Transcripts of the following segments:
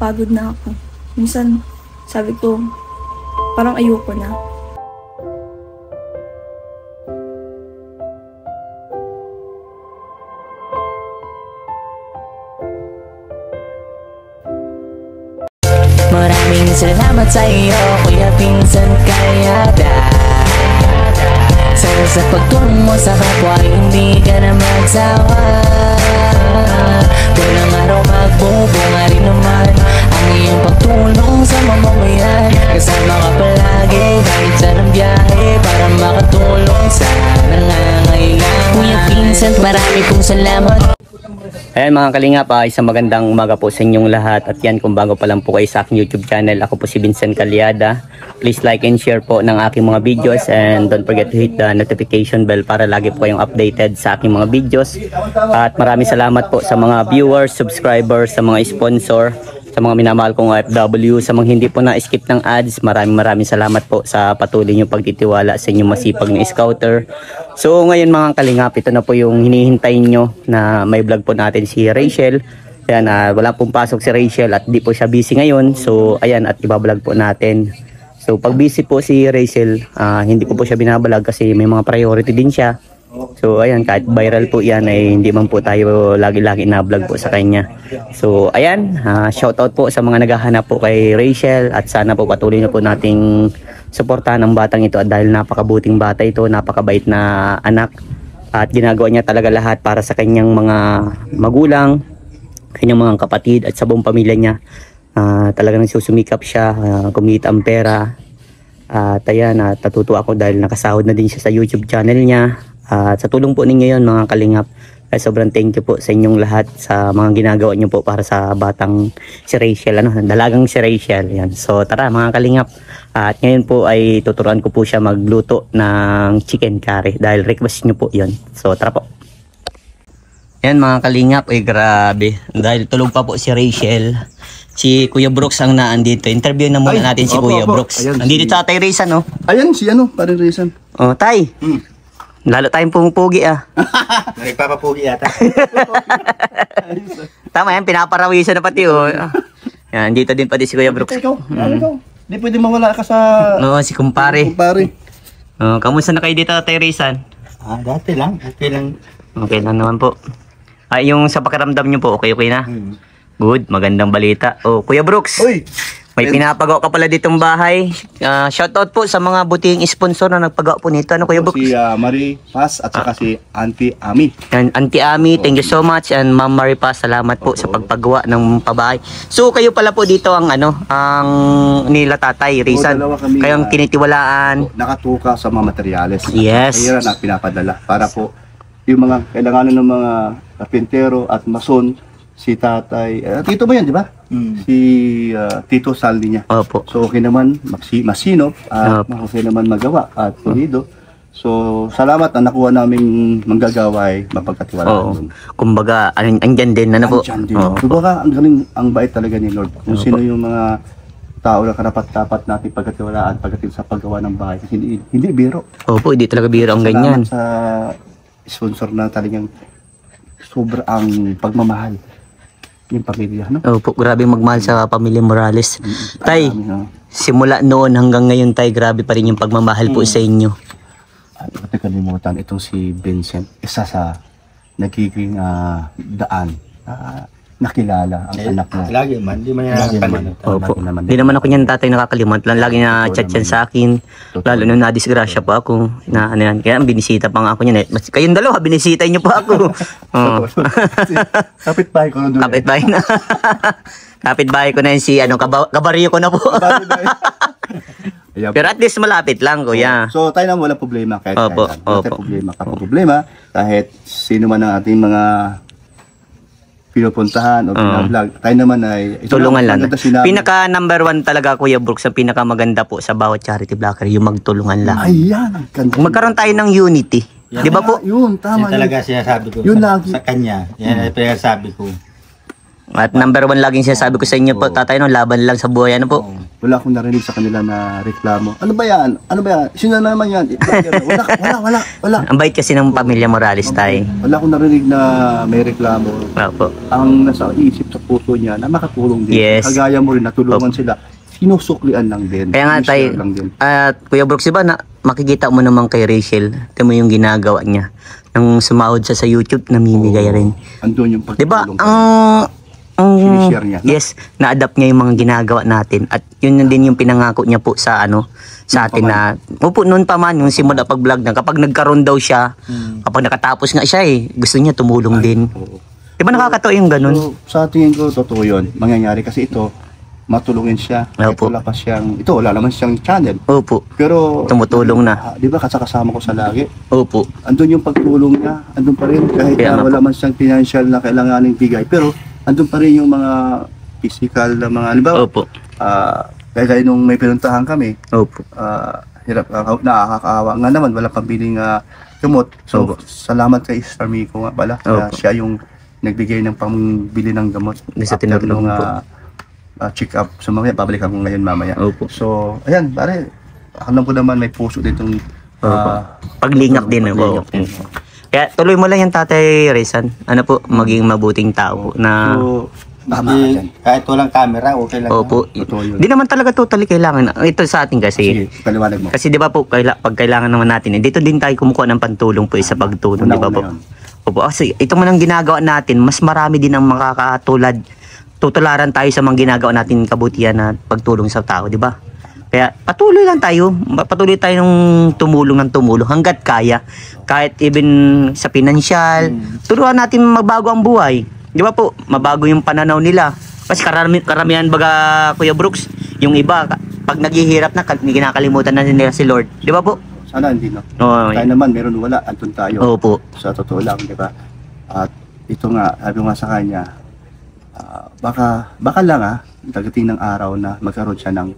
napapagod na ako. Minsan, sabi ko, parang ayoko na. Maraming salamat sa iyo, Kuya Vincent Calyada. Sana sa pagtulong mo sa kapwa, hindi ka na magsawa. Walang araw magbubunga rin naman ang iyong pagtulong sa mamamayan. Kasama ka palagi kahit saan ang biyahe para makatulong sa nangangailangan. Kuya Vincent, marami pong salamat. Ayan mga kalingap, isang magandang umaga po sa inyong lahat. At yan, kung bago pa lang po kayo sa aking YouTube channel, ako po si Vincent Calyada. Please like and share po ng aking mga videos, and don't forget to hit the notification bell para lagi po kayong updated sa aking mga videos. At maraming salamat po sa mga viewers, subscribers, sa mga sponsor, sa mga minamahal kong OFW, sa mga hindi po na-skip ng ads. Maraming salamat po sa patuloy nyo pagtitiwala sa inyong masipag na scouter. So ngayon mga kalingap, ito na po yung hinihintay nyo na may vlog po natin si Rachel. Ayan, wala pong pasok si Rachel at di po siya busy ngayon. So ayan, at ibablog po natin. So pag busy po si Rachel, hindi ko po siya binabalag kasi may mga priority din siya. So ayan, kahit viral po yan ay hindi man po tayo lagi-lagi na vlog po sa kanya. So ayan, shoutout po sa mga naghahanap po kay Rachel, at sana po patuloy na po nating suportahan ang batang ito, at dahil napakabuting bata ito, napakabait na anak, at ginagawa niya talaga lahat para sa kanyang mga magulang, kanyang mga kapatid at sa buong pamilya niya. Talagang nagsusumikap siya, kumita ang pera. At ayan, natutuwa ako dahil nakasahod na din siya sa YouTube channel niya. At sa tulong po ninyo yon mga kalingap, ay sobrang thank you po sa inyong lahat sa mga ginagawa nyo po para sa batang si Rachel, dalagang si Rachel. Yan. So tara mga kalingap, at ngayon po ay tuturuan ko po siya magluto ng chicken curry dahil request nyo po yon. So tara po. Yan mga kalingap, ay grabe, dahil tulog pa po si Rachel, si Kuya Brooks ang naandito. Interview na muna natin si Kuya Brooks. Ayan, nandito si Tatay Rizan, no? Ayan si parang Rizan. Oh, Tay. Lalo tayong pumupugi Nagpapapugi yata. Tama yan, pinaparawisan na pati Yan, dito din pati si Kuya Brooks. Ikaw, di pwede mawala ka sa... Oo, si kumpare. Kamusta na kayo dito, Tay Rizan? Dati lang. Okay lang. Okay lang naman po. Yung sa pakiramdam nyo po, okay na? Good, magandang balita. Kuya Brooks. Uy! May pinapagawa ka pala ditong bahay. Shoutout po sa mga buting sponsor na nagpagawa po nito. Kuya Brooks? Si Marie Paz at saka si Auntie Ami. Auntie Ami, thank you so much. And Ma'am Marie Paz, salamat po sa pagpagawa ng pabahay. So kayo pala po dito ang ang nila Tatay Rizan. Kayong kinitiwalaan. Nakatuka sa mga materyales. Yes. Kaya na pinapadala para po yung mga kailanganan ng mga kapintero at mason. Si Tatay, Tito ba yan, di ba? Si Tito Saldi niya. Opo. So okay naman, masinop at okay naman magawa at pulido. So salamat na nakuha naming manggagawa ay mapagkatiwalaan. Kumbaga, andyan din na po. Andyan din. Kumbaga, ang galing, ang bait talaga ni Lord. Kung sino yung mga tao na karapat-dapat natin pagkatiwalaan pagdating sa paggawa ng bahay. Kasi hindi biro. Opo, hindi talaga biro ang ganyan. Salamat sa sponsor na talagang sobrang pagmamahal yung pamilya, no? Opo, grabe magmahal sa pamilya Morales. Tay, simula noon hanggang ngayon, Tay, grabe pa rin yung pagmamahal po sa inyo. At pati kalimutan, itong si Vincent, isa sa nagiging daan, nakilala ang anak mo. Lagi man, di man yan nakakalimutan. Opo, di naman ako niyan, Tatay, nakakalimutan. Lagi na chat yan sa akin. Lalo nung nadisgrasya pa ako. Kaya binisita pa nga ako niyan. Kayong dalawa, binisita niyo pa ako. Kapit-bahay ko na doon. Kapit-bahay na. Kapit-bahay ko na yun si, kabaryo ko na po. Pero at least malapit lang, Kuya. So tayo na walang problema kahit Opo. problema kahit sino man ang ating mga pinupuntahan o pinablog. Tayo naman ay tulungan lang. Pinaka number 1 talaga, Kuya Brooks, ang pinaka maganda po sa bawat charity vlogger, yung magtulungan lang. Ayan, ang ganda. Magkaroon tayo ng unity. Di ba po? Yun, tama. Yan talaga sinasabi ko yun sa kanya. Yan ang sinasabi ko. At number 1 laging sinasabi ko sa inyo po, Tatay, no, laban lang sa buhay. Ano po? wala akong narinig sa kanila na reklamo. Ano ba yan? Ano ba yan? Sino na naman yan? Wala. Ang bait kasi ng pamilya Morales tayo. Wala akong narinig na may reklamo. Opo. Ang nasa isip sa puso niya na makatulong din. Yes. Kagaya mo rin, natulungan sila. Sinusuklian lang din. Kaya nga tayo, Sinishare lang din. at Kuya Brooks, diba na makikita mo naman kay Rachel, ito mo yung ginagawa niya. Nang sumahod siya sa YouTube, namimigay rin. Andun yung Diba, pagtulong. Sinishare niya, no? yes, na-adapt niya yung mga ginagawa natin. At yun din yung pinangako niya po sa sa atin na, opo, noon pa man, yung simula pag-vlog na, kapag nagkaroon daw siya, kapag nakatapos nga siya gusto niya tumulong din. Oo. Diba nakakatawa yung ganun? So, sa tingin ko, totoo yun. Mangyayari kasi ito, matulungin siya. Kahit Opo. wala pa siyang, wala naman siyang channel. Opo, Pero, tumutulong na. di ba kasama ko sa lagi? Opo, Andun yung pagtulong niya, andun pa rin. Kahit Kaya nga wala man siyang financial na kailanganing bigay. Pero, andun pa rin yung mga physical na mga, halimbawa, opo, kaya nung may pinuntahan kami, opo. hirap, nakakaawa nga naman, wala pambiling gamot. So, Opo. salamat kay Star Miko nga pala. Kaya Opo. siya yung nagbigay ng pambili ng gamot. Sa After tinutulong nung, po. check up. So, mamaya, babalikan ko ngayon mamaya. Opo. So, ayan, pare, alam ko naman may puso ditong Opo. Paglingap din. Opo. Kaya tuloy mo lang yan, Tatay Rizan. Ano po, maging mabuting tao na... So, tama ka Hindi, dyan. kahit walang camera, okay lang. Opo. Totoo yun. Hindi naman talaga totally kailangan. Ito sa atin kasi. Sige, paliwanag mo. Kasi di ba po, pag kailangan naman natin, dito din tayo kumukuha ng pantulong po sa pagtulong, di ba po? Una-una yun. Opo, kasi ito man ang ginagawa natin, mas marami din ang makakatulad. Tutularan tayo sa mga ginagawa natin kabutihan na pagtulong sa tao, di ba? Kaya patuloy lang tayo, patuloy tayong tumulong ng tumulong hanggat kaya. Kahit even sa pinansyal, turuan natin magbago ang buhay. Di ba po, mabago yung pananaw nila. Kasi karamihan baga Kuya Brooks, yung iba, pag naghihirap na, kinakalimutan na nila si Lord. Di ba po? Sana hindi, no? Oo. Tayo naman, meron wala, andun tayo. Opo. Sa totoo lang, di ba? At ito nga, sabi ko nga sa kanya, baka lang dagating ng araw na magkaroon siya ng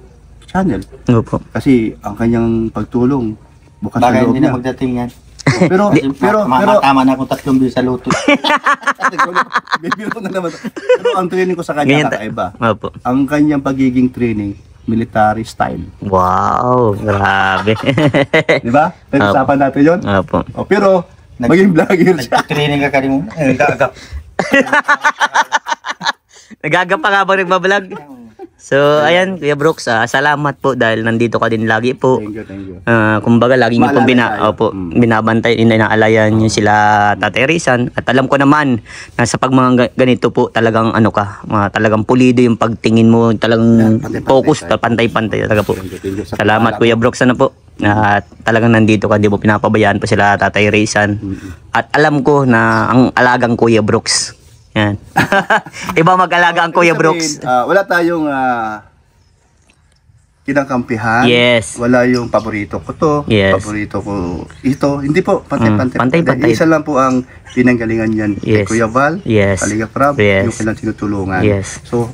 channel. Opo. Kasi ang kanyang pagtulong, bukas Baka sa loob hindi na niya. magdating yan. Pero, pero, Tama na akong 3 beses sa luto. bibiro na naman. Pero ang training ko sa kanya Ganyan kakaiba. Opo. Ang kanyang pagiging training, military style. Wow, grabe. Di ba? Pag-usapan natin yun. Opo. Pero, maging vlogger siya. Nag-training ka kanimo. Nagagap. Nagagap pa nga ba nagbablog? So, ayan, Kuya Brooks, salamat po dahil nandito ka din lagi po. Thank you. Kumbaga, lagi niyo pong Maalala tayo. binabantay, inaalayan niyo sila Tatay Rizan. At alam ko naman, na sa pag mga ganito po, talagang talagang pulido yung pagtingin mo, talagang Pantay-pantay focus, tayo. pantay-pantay talaga po. Thank you sa Salamat paalala. Kuya Brooks, po. At talagang nandito ka, di mo pinapabayaan po sila Tatay Rizan. At alam ko na ang alagang Kuya Brooks. Yan. Iba mag-alaga ang Kuya Ibig Brooks. sabihin, wala tayong kinakampihan. Yes. Wala yung paborito ko to. Yes. Paborito ko ito. Hindi po, pantay-pantay. Pantay-pantay. Isa lang po ang pinanggalingan yan. Yes. Kay Kuya Val, Yes. Kalingap Rab, Yes. yung kailang tinutulungan. Yes. So,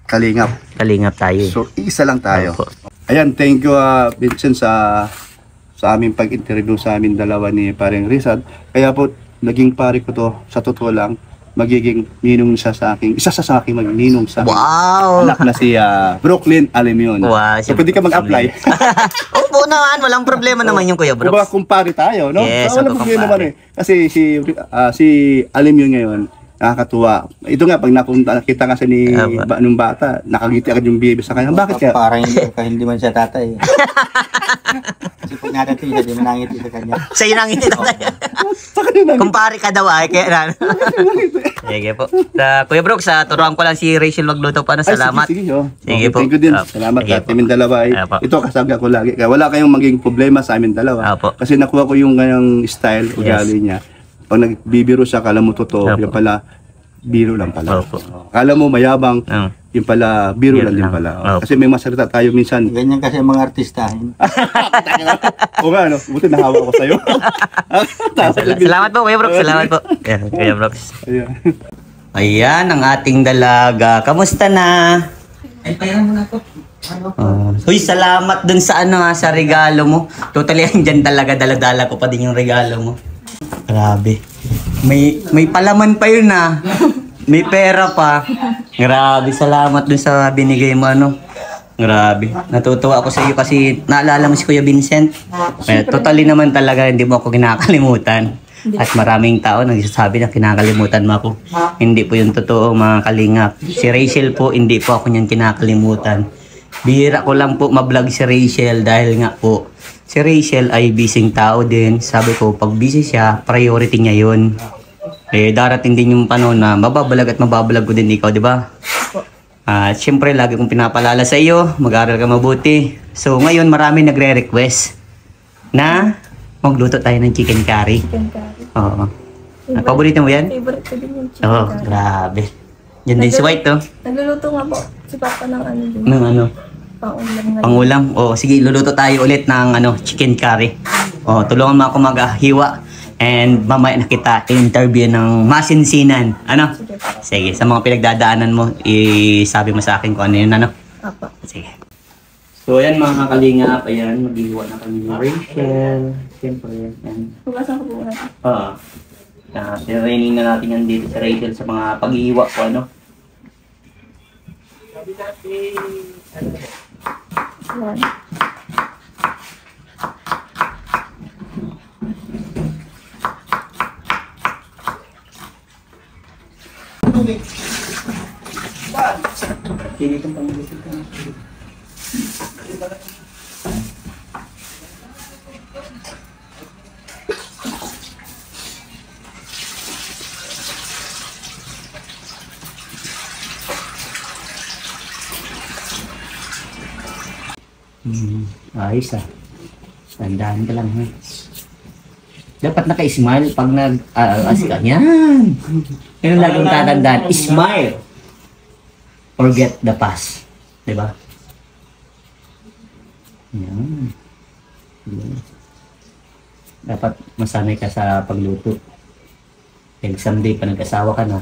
Kalingap. Kalingap tayo. So, isa lang tayo. Opo. Ayan, thank you Vincent sa aming pag-interview sa amin dalawa ni Pareng Rizal. Kaya po, naging pare ko to, sa totoo lang, magiging ninong siya sa akin, isa sa akin magninong sa akin. Wow! Anak na si Brooklyn Alimion. Wow, So, pwede ka mag-apply. Opo naman, walang problema naman yung Kuya Kumbaga, Brooks. kumpare tayo, no? Yes, Walang problema naman magkukumpare. Kasi si Alimion ngayon, nakakatuwa. Ito nga, pag nakita kasi ni Aba. nung bata, nakangiti agad yung baby sa kanya. Bakit kaya? Parang hindi man siya tatay. Kasi pag nadating siya, di man nangiti sa kanya. Sa'yo nang hindi Sa kanya na. Kumpare ka daw ay, kaya na. Sige po. Kuya Brooks, turuan ko lang si Rachel magluto pa na. Salamat. Sige, oh. Sige po. Thank you din. Opo. Salamat Sige sa po. amin dalawa. Opo. Ito kasabi ako lagi. Kaya wala kayong maging problema sa amin dalawa. Opo. Kasi nakuha ko yung kanyang style, ugali niya. Pag nagbibiro siya, kala mo totoo. Opo. Yung pala, biro lang pala. Opo. Kala mo mayabang, yung pala, biro Biro lang din lang. pala. Opo. Kasi may masalita tayo minsan. Ganyan kasi ang mga artista. O nga, no? Buti nahawa ko sa'yo. Salamat po, Kuya Brooks. Salamat po. Yan, Kuya Brooks. Ayan. Ayan, ang ating dalaga. Kamusta na? Ay, payaran mo na po. Uy, salamat dun sa sa regalo mo. Totally, andyan talaga, dala-dala ko pa din yung regalo mo. Grabe. May palaman pa yun May pera pa. Grabe, salamat dun sa binigay mo Grabe. Natutuwa ako sa iyo kasi naalala mo si Kuya Vincent. Totally naman talaga hindi mo ako kinakalimutan. At maraming tao nagsasabi na kinakalimutan mo ako. Hindi po yung totoo mga kalingap. Si Rachel po, hindi po ako niyan kinakalimutan. Bihira ko lang po mablog si Rachel dahil nga po si Rachel ay busy tao din. Sabi ko, pag busy siya, priority niya yun. Darating din yung panahon na mababalag at mababalag ko din ikaw, di ba? At syempre, lagi kong pinapalala sa iyo, mag-aaral ka mabuti. So, ngayon marami nagre-request na magluto tayo ng chicken curry. Chicken curry. Oo. Paborito mo yan? Favorite ko din yung chicken Oo, curry. grabe. Yan din si White, to. Nagluluto nga po si Papa ng ano din. Ng ano? Pangulam na. Pangulam. Oo, sige, luluto tayo ulit ng chicken curry. Oo, tulungan mo ako maghiwa. And mamaya na kita interview ng masinsinan. Ano? Sige po. Sige, sa mga pinagdadaanan mo, isabi mo sa akin kung ano yun, ano? Apa. Sige. So, ayan mga kalingap, ayan, maghihiwa na kami ng Rachel. Siyempre, ayan. Hugasan ko po muna. Oo. Training na natin yan dito sa Rachel sa mga paghihiwa ko, ano? Ayan. Sige, itong pang-isip ko. Ayos ah. Tandaan ka lang ha. Dapat naka-smile pag nag-aas ka. Yan! Yan ang laging tatandaan. Smile! Forget the past. Diba? Yan. Yan. Dapat masanay ka sa pagluto. Kaya someday pa nag-asawa ka na,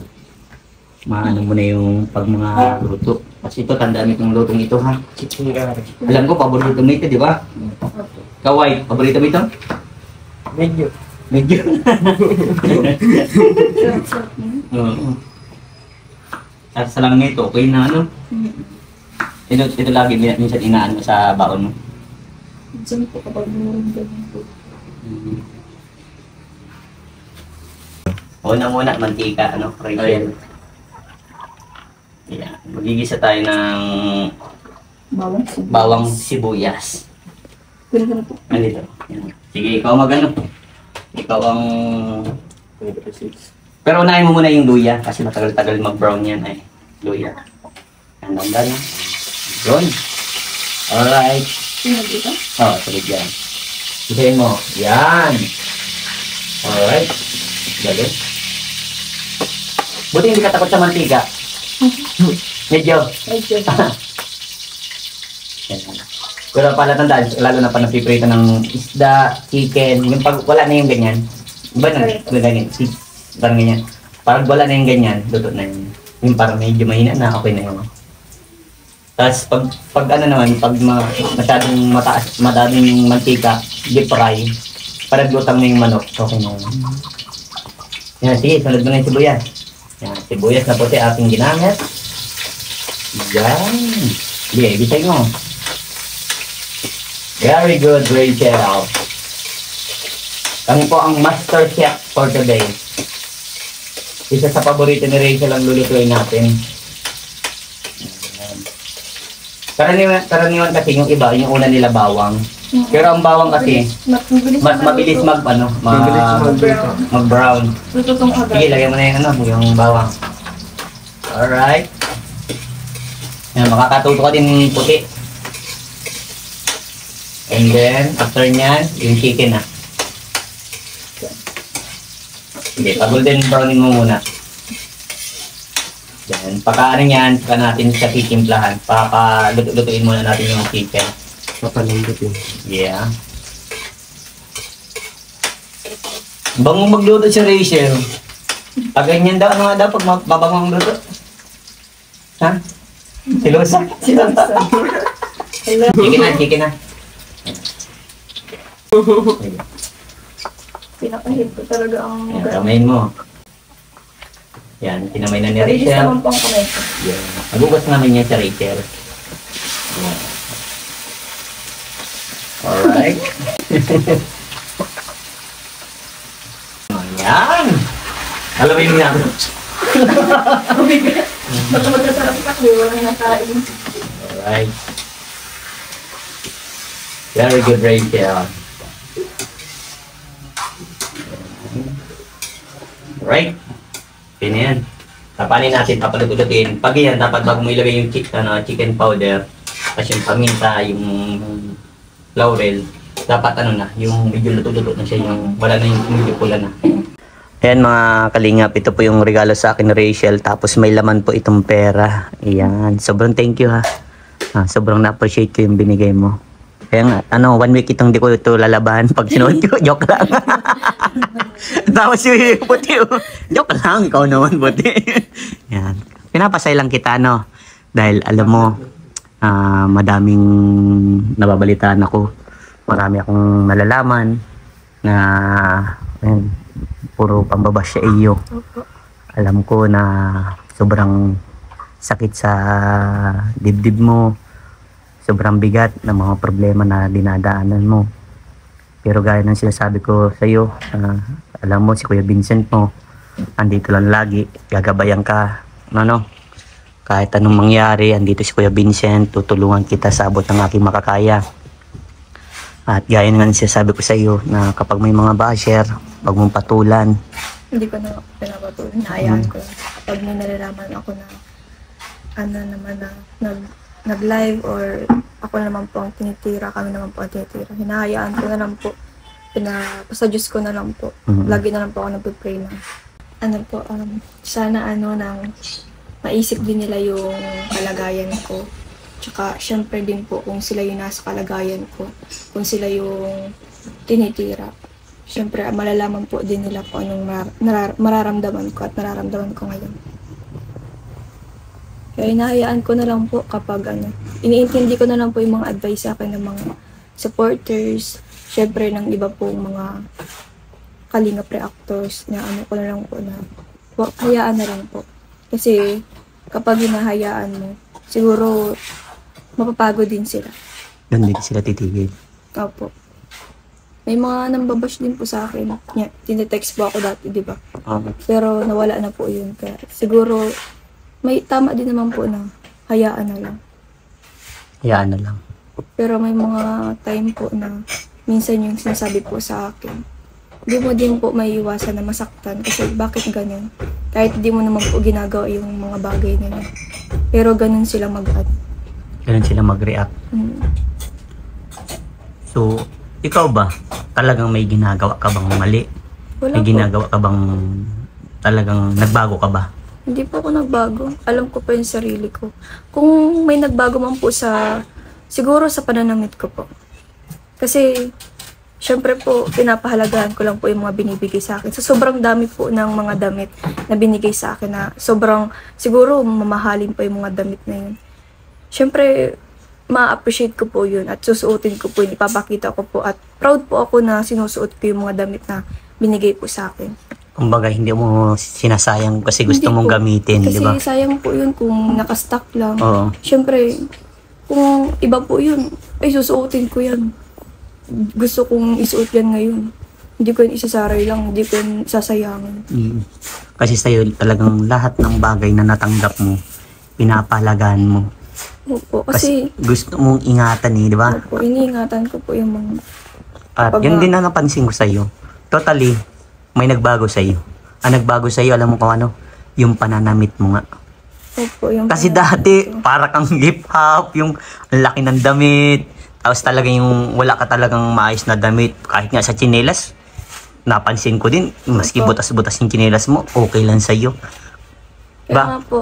maano mo na yung pag mga luto. Kasi ito, tandaan mo itong lutong ito ha. Alam ko, paborito mo ito, di ba? Kaway, paborito mo ito? Medyo. Medyo. Sarap niya. Oo. Sa lang nito, okay na ano? Ito lagi minsan inaan mo sa baon mo. Diyan po kapag meron ganyan po. Una-muna, mantika, ano, Rachel. Yan. Magigisa tayo ng Bawang sibuyas. bawang sibuyas. Pwede ka na po. Andito. Yan. Sige, ikaw magano. Ikaw ang... Pero unahin mo muna yung luya kasi matagal-tagal mag-brown yan ay. Luya. Ang ganda na. Yun. Alright. Sino dito? Oh, salit yan. Isayin mo. Yan. Alright. Galing. Buti hindi ka takot sa mantika. Medyo. Medyo. Yan. Pero pala tandaan, lalo na pa napiprito ng isda, chicken, yung pag wala na yung ganyan. Iba na, ganyan. Parang ganyan. Parang wala na yung ganyan, luto na yun. Yung parang medyo mahina na, okay na yun. Tapos pag ano naman, pag masyadong mataas, madaming mantika, deep fry, parang lutang na yung manok, okay na yun. Yan, sige, sunod mo na yung sibuyas. Yan, sibuyas na puti ating ginamit. Yan. Sige, ibisay mo. Very good, Rachel. Kami po ang master chef for today. Isa sa paborito ni Rachel ang lulutuin natin. Karaniwan kasi yung iba, yung una nila bawang. Pero ang bawang kasi, mas mabilis mag-brown. Lututong agad. Sige, lagyan mo na yung bawang. Alright. Yan, makakatuto ka din puti. And then, after nyan, yung chicken na. Sige, pag-golden brownin mo muna. Yan, pagka-ano yan, saka natin sa titimplahan. Lutuin muna natin yung chicken. Papalambot yun. Yeah. Bango magluto si Rachel. Pag ganyan daw, ano nga daw pag mabangong luto? Ha? Silosa? Silosa. Chicken na. Pinakahit ko talaga ang Yan, kamayin mo. Yan, kinamay na ni Release Rachel. naman pang kamay ko. Yan. Nagugas namin yan si Rachel. Alright. Ayan. Alam mo yung ginagawa. Baka magkasarap ka, di wala nakain. Alright. Very good, Rachel. Alright. Okay na yan. Tapanin natin, papalututin. Pag yan, dapat bago mo ilagay yung chicken powder, tapos yung paminta, yung laurel, dapat yung medyo luto-luto na siya, yung wala na yung medyo pula na. Ayan mga kalingap, ito po yung regalo sa akin ni Rachel, tapos may laman po itong pera. Ayan, sobrang thank you ha. Sobrang na-appreciate ko yung binigay mo. Kaya nga, 1 week itong di ko ito lalabahan pag sinuot ko. Joke lang. Tapos yung puti. Joke lang, ikaw naman puti. Yan. Pinapasay lang kita, no? Dahil alam mo, madaming nababalitaan ako. Marami akong nalalaman na puro pambabas sa iyo. Alam ko na sobrang sakit sa dibdib mo. Sobrang bigat ng mga problema na dinadaanan mo. Pero gaya ng sinasabi ko sa iyo, alam mo si Kuya Vincent mo, andito lang lagi, gagabayan ka. Kahit anong mangyari, andito si Kuya Vincent, tutulungan kita sa abot ng aking makakaya. At gaya ng sinasabi ko sa iyo na kapag may mga basher, pag mong patulan. Hindi ko na pinapatuloy, nahayaan ko lang. Kapag may nalalaman ako na nag-live or ako naman po ang tinitira, kami naman po ang tinitira. Hinahayaan ko na lang po. Sa Diyos ko na lang po. Lagi na lang po ako nagpipray na. Sana nang maisip din nila yung kalagayan ko. Tsaka syempre din po kung sila yung nasa kalagayan ko. Kung sila yung tinitira. Syempre malalaman po din nila kung anong mararamdaman ko at nararamdaman ko ngayon. Kaya hinahayaan ko na lang po kapag iniintindi ko na lang po yung mga advice sa akin ng mga supporters, syempre ng iba pong mga kalingap reactors na ko na lang po na hayaan na lang po. Kasi kapag hinahayaan mo, siguro mapapagod din sila. Hindi sila titigil. Opo. May mga nambabash din po sa akin. Tinetext po ako dati, di ba? Pero nawala na po yun. Kaya siguro may tama din naman po na hayaan na lang. Hayaan na lang. Pero may mga time po na minsan yung sinasabi po sa akin, hindi mo din po may iwasan na masaktan kasi bakit ganyan? Kahit di mo naman po ginagawa yung mga bagay na yun. Pero ganun sila Ganun sila mag-react. So, ikaw ba? Talagang may ginagawa ka bang mali? Wala may po. ginagawa ka bang talagang nagbago ka ba? Hindi po ako nagbago. Alam ko pa yung sarili ko. Kung may nagbago man po siguro sa pananamit ko po. Kasi, syempre po, pinapahalagahan ko lang po yung mga binibigay sa akin. So, sobrang dami po ng mga damit na binigay sa akin na sobrang, siguro, mamahalin pa yung mga damit na yun. Syempre, ma-appreciate ko po yun at susuotin ko po yun. Ipapakita ko po at proud po ako na sinusuot ko yung mga damit na binigay po sa akin. Kumbaga, hindi mo sinasayang kasi gusto Hindi mong po. gamitin, di ba? Kasi sayang po yun kung nakastock lang. Oo. Siyempre, kung iba po yun, ay susuotin ko yan. Gusto kong isuot yan ngayon. Hindi ko yun isasaray lang, hindi ko yun sasayangin. Kasi sa'yo talagang lahat ng bagay na natanggap mo, pinapahalagaan mo. Opo, Kasi kasi gusto mong ingatan di ba? opo, iniingatan ko po yung mga At Pag yun ma- din na napansin ko sa'yo. Totally, may nagbago sa'yo. Ang nagbago sa'yo, alam mo kung ano? Yung pananamit mo nga. opo, yung Kasi dati, para kang hip-hop, yung laki ng damit. Tapos talaga yung wala ka talagang maayos na damit. Kahit nga sa tsinelas, napansin ko din, maski Opo. butas-butas yung tsinelas mo, okay lang sa'yo. Kaya Ba? nga po,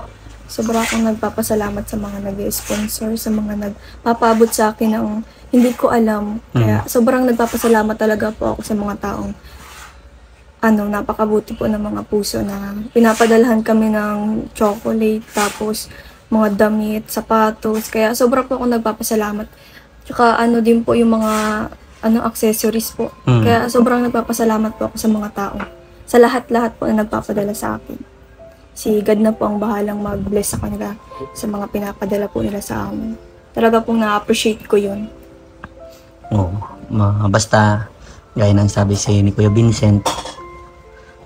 sobra akong nagpapasalamat sa mga nag-sponsor, sa mga nagpapabot sa akin ng hindi ko alam. Kaya sobrang nagpapasalamat talaga po ako sa mga taong napakabuti po ng mga puso na pinapadalhan kami ng chocolate, tapos mga damit, sapatos. Kaya sobra po ako nagpapasalamat. Tsaka din po yung mga accessories po. Kaya sobrang nagpapasalamat po ako sa mga tao. Sa lahat-lahat po na nagpapadala sa akin. Si God na po ang bahalang mag-bless sa kanila sa mga pinapadala po nila sa amin. talaga pong na-appreciate ko yun. Oo. Basta, gaya ng sabi si ni Kuya Vincent,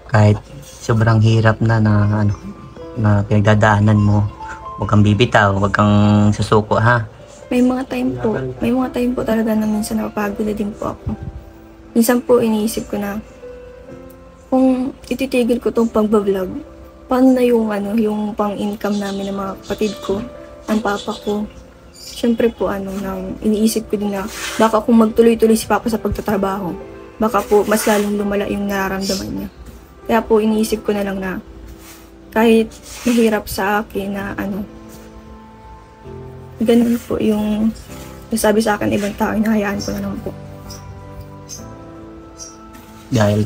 kahit sobrang hirap na na pinagdadaanan mo, huwag kang bibitaw, huwag kang susuko, ha? May mga time po talaga na minsan napapagod na din po ako. Minsan po iniisip ko na, kung ititigil ko tong pagbablog, paano na yung pang-income namin ng mga kapatid ko, ng papa ko. Siyempre po nang iniisip ko din na baka kung magtuloy-tuloy si papa sa pagtatrabaho, baka po mas lalong lumala yung nararamdaman niya. Kaya po iniisip ko na lang na kahit mahirap sa akin na ganun po yung sabi sa akin ibang tao, hinahayaan ko na lang po. Dahil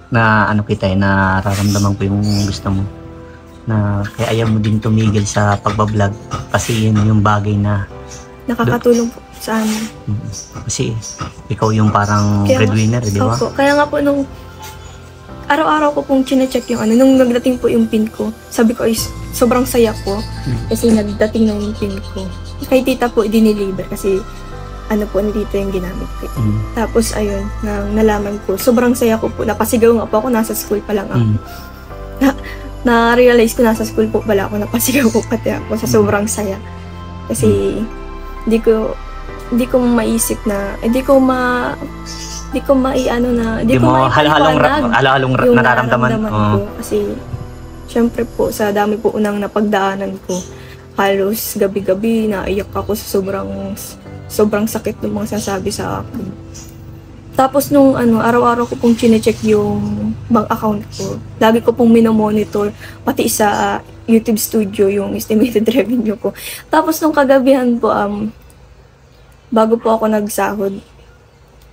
na kita nararamdaman ko yung gusto mo, na kaya ayaw mo din tumigil sa pagbablog kasi yun yung bagay na Nakakatulong po sa amin. kasi ikaw yung parang breadwinner, di ba? Opo. Kaya nga po nung araw-araw ko pong chinecheck yung nung nagdating po yung pin ko, sabi ko ay sobrang saya ko kasi nagdating ng pin ko. Kay tita po diniliver kasi po ni tita yung ginamit ko. Tapos ayun, nalaman ko, sobrang saya ko po. Napasigaw nga po ako, nasa school pa lang ako. Na-realize ko nasa school po pala ako, napasigaw ko pati ako sa sobrang saya. Kasi hindi ko maisip na, hindi ko halo-halong nararamdaman ko. Kasi syempre po sa dami po unang napagdaanan ko, halos gabi-gabi naiyak ako sa sobrang sakit ng mga sinasabi sa akin. Tapos nung araw-araw ko pong chinecheck yung bank account ko, lagi ko pong minomonitor, pati sa YouTube Studio yung estimated revenue ko. Tapos nung kagabihan po, bago po ako nagsahod,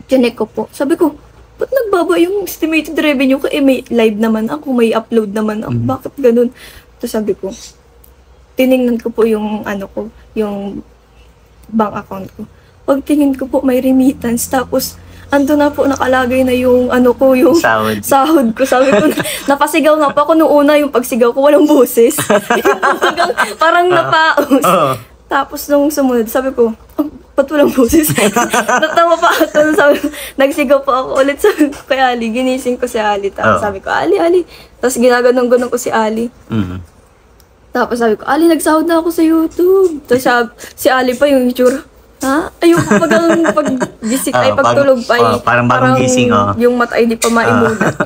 chineck ko po. Sabi ko, ba't nagbaba yung estimated revenue ko? May live naman ako, may upload naman ako. Bakit ganun? Tapos sabi ko, tiningnan ko po yung yung bank account ko. Pagtingin ko po, may remittance. Tapos, ando na po, nakalagay na yung yung sahod ko. Sabi ko, napasigaw nga po ako nung una, yung pagsigaw ko, walang boses. Parang napaos. Tapos, nung sumunod, sabi ko, ba't walang boses? Natawa pa ako. Nagsigaw po ako ulit. Sabi ko kay Ali, ginising ko si Ali. Tapos sabi ko, Ali. Tapos ginaganon-ganon ko si Ali. Tapos sabi ko, Ali, nagsahod na ako sa YouTube. Tapos si Ali pa yung itsura. Ha? Ayoko pagtulog pa. Parang bagong gising. Yung mata ay di pa maimulat.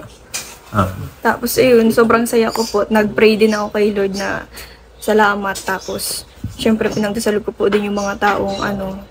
Tapos ayun, sobrang saya ko po. Nag-pray din ako kay Lord na salamat. Tapos, syempre pinagdasal ko po din yung mga taong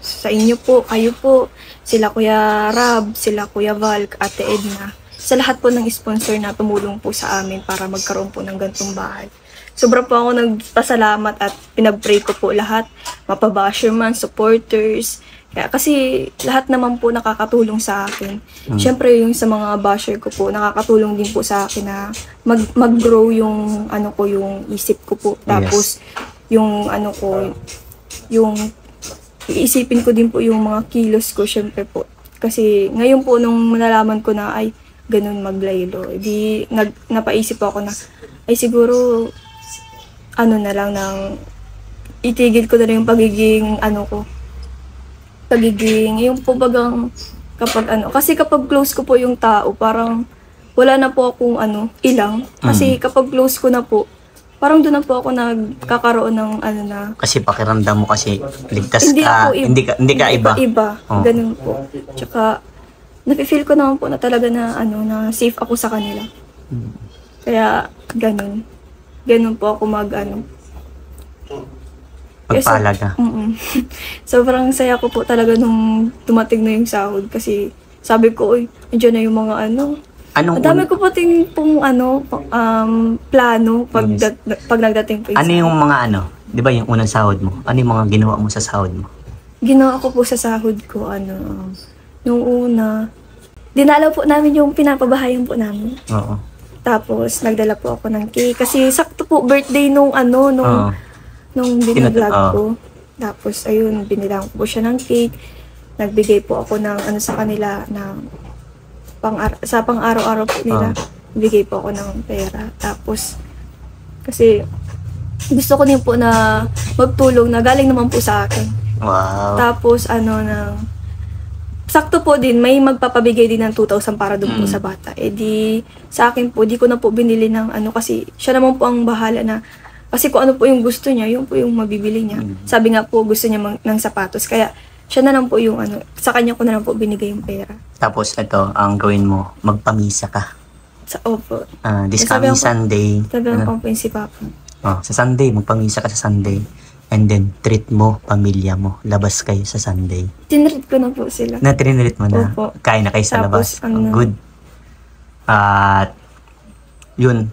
sa inyo po, kayo po, sila Kuya Rab, sila Kuya Val, Ate Edna. Sa lahat po ng sponsor na tumulong po sa amin para magkaroon po ng gantong bahay. Sobra po ako nagpasalamat at pinag-pray ko po lahat, mapabasher man, supporters. Kasi lahat naman po nakakatulong sa akin. Siyempre yung sa mga basher ko po, nakakatulong din po sa akin na mag-grow yung yung isip ko po. Tapos yung yung iisipin ko din po yung mga kilos ko, syempre po. Kasi ngayon po nung nalaman ko na ay ganun maglaylo, napaisip ako na ay siguro na lang nang itigil ko na rin yung pagiging yung po bagang kasi kapag close ko po yung tao, parang wala na po akong ilang. Kasi kapag close ko na po, parang doon na po ako nagkakaroon ng Kasi pakiramdam mo kasi ligtas hindi ka, ako hindi ka iba. Ganun po. Tsaka nafe-feel ko naman po na talaga na na safe ako sa kanila. Kaya ganun po ako Pagpalaga. Sobrang saya ko po talaga nung dumating na yung sahod kasi sabi ko, nandiyan na yung mga dami ko pating pong plano pag nagdating po yung yung mga di ba yung unang sahod mo? Ano yung mga ginawa mo sa sahod mo? Ginawa ko po sa sahod ko, nung una, dinalaw po namin yung pinapabahayan po namin. Oo. Tapos, nagdala po ako ng cake. Kasi sakto po birthday nung binablog ko. Tapos, ayun, binilang ko po siya ng cake. Nagbigay po ako ng sa kanila sa pang-araw-araw po nila. Bigay po ako ng pera. Tapos, kasi gusto ko din po na magtulong na galing naman po sa akin. Wow. Tapos sakto po din, may magpapabigay din ng 2,000 para doon po sa bata. Eh di, sa akin po, di ko na po binili ng kasi siya naman po ang bahala na, kasi kung ano po yung gusto niya, yun po yung mabibili niya. Sabi nga po, gusto niya ng sapatos. Kaya, siya na lang po yung sa kanya ko na lang po binigay yung pera. Tapos ito, ang gawin mo, magpamisa ka. Opo. This Sabi coming ko- Sunday. Sabi ko po yung si Papa. Sa Sunday, magpamisa ka sa Sunday. And then, treat mo, pamilya mo. Labas kayo sa Sunday. Tinreat ko na po sila. Na-trinrit mo na. Opo. Kain na kayo sa Tapos, labas. Good. At, yun.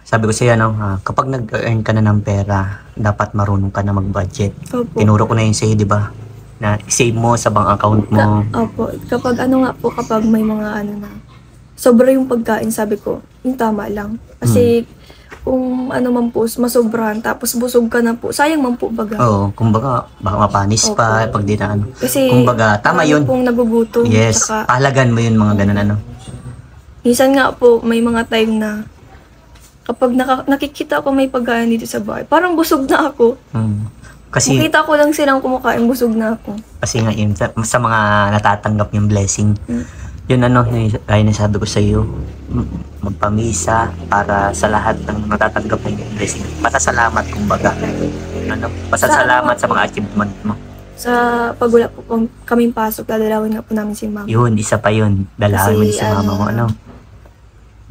Sabi ko sa'yo, kapag nag-earn ka na ng pera, dapat marunong ka na mag-budget. Opo. Tinuro ko na yun sa'yo, di ba? Na save mo sa bank account mo. Opo. Kapag kapag may mga sobra yung pagkain, sabi ko, yung tama lang. Kasi, kung man po, masobrahan, tapos busog ka na po, sayang man po baga. Oo, kumbaga, baka mapanis pa, pag di na Kasi, kumbaga, tama yun. pong nagugutom. Yes, Tsaka, pahalagan mo yun mga ganun minsan nga po, may mga time na, kapag nakikita ko may pagkain dito sa bahay, parang busog na ako. Kasi, Makita ko lang silang kumakain, busog na ako. kasi nga yun, sa mga natatanggap yung blessing, yun ay nasabi ko sa iyo, magpamisa para sa lahat ng natatanggap ng blessing. Pasasalamat kumbaga. Pasasalamat sa mga achievement mo. Sa pag wala po kaming pasok, dadalawin nga po namin si Mama. Yun, isa pa yun. Dalahan mo din sa mama mo,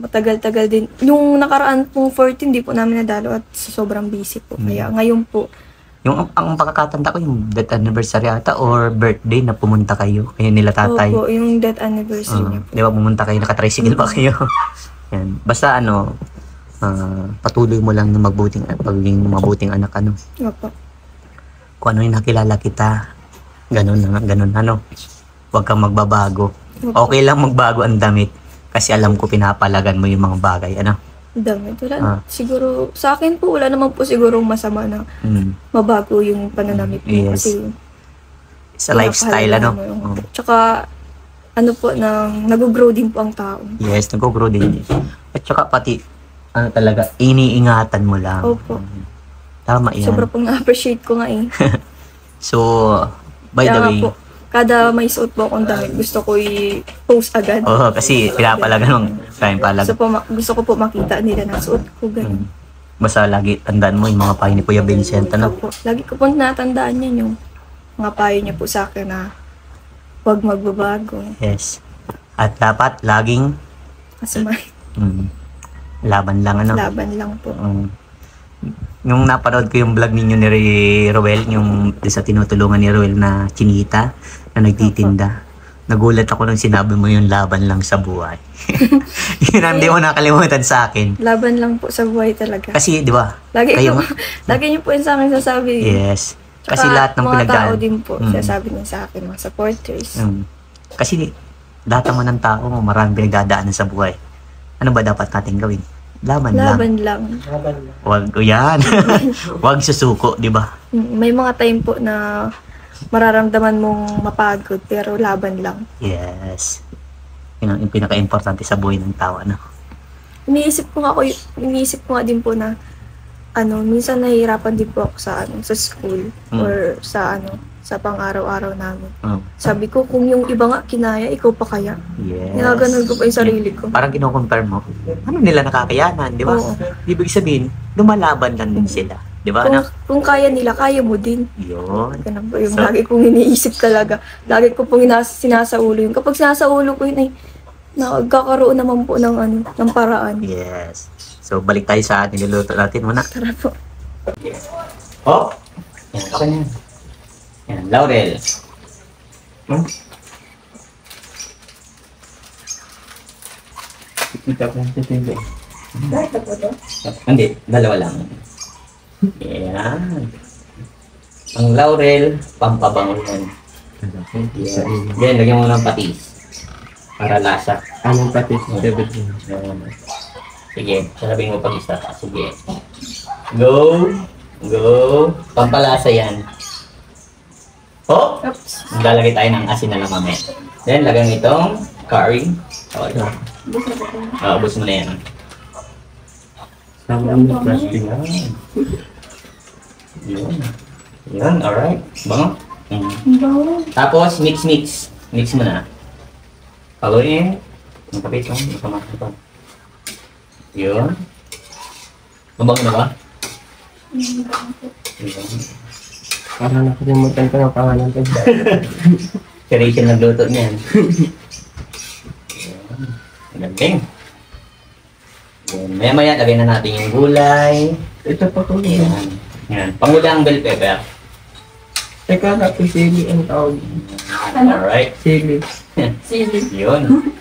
Matagal-tagal din. Yung nakaraan pong 14, di po namin nadalo at sobrang busy po. Kaya ngayon po, Yung ang pagkakatanda ko, yung death anniversary ata or birthday na pumunta kayo. Kaya nila tatay. opo, yung death anniversary niya po. Di ba pumunta kayo, nakatricycle pa kayo. Yan. Basta patuloy mo lang na pagiging mabuting anak, Opo. Kung ano yung nakilala kita, ganun. Huwag kang magbabago. Okay lang magbago ang damit kasi alam ko pinapalagan mo yung mga bagay, Damit. Wala. Siguro, sa akin po, wala naman po sigurong masama na mabago yung pananamit mo. Yes. Kasi, Sa lifestyle, pinapahalagan mo yung- Tsaka, nag-grow din po ang tao. Yes, nag-grow din. At saka pati, talaga, iniingatan mo lang. Opo. Tama yan. Sobra pong na-appreciate ko nga eh. So, by Kaya the nga way, po, kada may suot po akong damit, gusto ko i-post agad. kasi pinapalagan ng palagan. Gusto ko po makita nila na suot ko ganun. Basta lagi tandaan mo yung mga payo ni Kuya Vincent, Opo. Lagi ko pong natandaan yan yung mga payo niya po sa akin na huwag magbabago. Yes. At dapat laging Kasi may laban lang, laban lang po. Yung napanood ko yung vlog ninyo ni Roel, yung sa tinutulungan ni Roel na chinita na nagtitinda. Nagulat ako nung sinabi mo yung laban lang sa buhay. Yun ang hindi mo nakalimutan sa akin. Laban lang po sa buhay talaga. Kasi, di ba? Lagi kayo niyo po yun sa akin sasabi. Yes. Kasi Tsaka, lahat ng mga tao pinagdaan. din po, sasabi niya sa akin, mga supporters. Kasi lahat naman ng tao, maraming pinagdadaanan sa buhay. Ano ba dapat natin gawin? Laban lang. Laban lang. Wag yan. Wag susuko, di ba? May mga time po na mararamdaman mong mapagod, pero laban lang. Yes. Yun ang pinaka-importante sa buhay ng tao, Iniisip ko nga din po na minsan nahihirapan din po ako sa school or sa pang-araw-araw namin. Sabi ko, kung yung iba nga kinaya, ikaw pa kaya? Yes. Nagaganon ko pa yung sarili ko. Parang kino-compare mo. Ano nila nakakayanan, di ba? Oo. Ibig sabihin, lumalaban lang din sila. Di ba, Kung kaya nila, kaya mo din. Yun. Ganun po yung lagi kong iniisip talaga. Lagi ko pong sinasaulo yun. Kapag sinasaulo ko yun, ay nagkakaroon naman po ng paraan. Yes. So, balik tayo sa niluluto natin muna. Tara po. Oh! Yan, okay na yan. Yan, Laurel. Hindi, dalawa lang. Yan. Ang laurel, pampabango yan. Yan, lagyan mo ng patis. Para lasa. Anong patis? Sige, sasabihin mo pag isa. Sige. Go! Go! Pampalasa yan. Oh! Lalagay tayo ng asin na lang mamaya. Then, lagyan itong curry. Okay. Ubus mo na yan. Tama mo plastic. Yun. Yun, alright. Bango. Tapos, mix. Mix mo na. Paluin. Ang kapit lang. Ikamatay pa. Yun. Mabango na ba? Yun. Parang nakalimutan ko ng pangalan ko. Si Rachel nagluto niyan. Galing. Maya-maya, lagay na natin yung gulay. Ito pa ko. Yan. Pangulang bell pepper. Teka, natin sili ang tawag. Alright. Sili. Yun.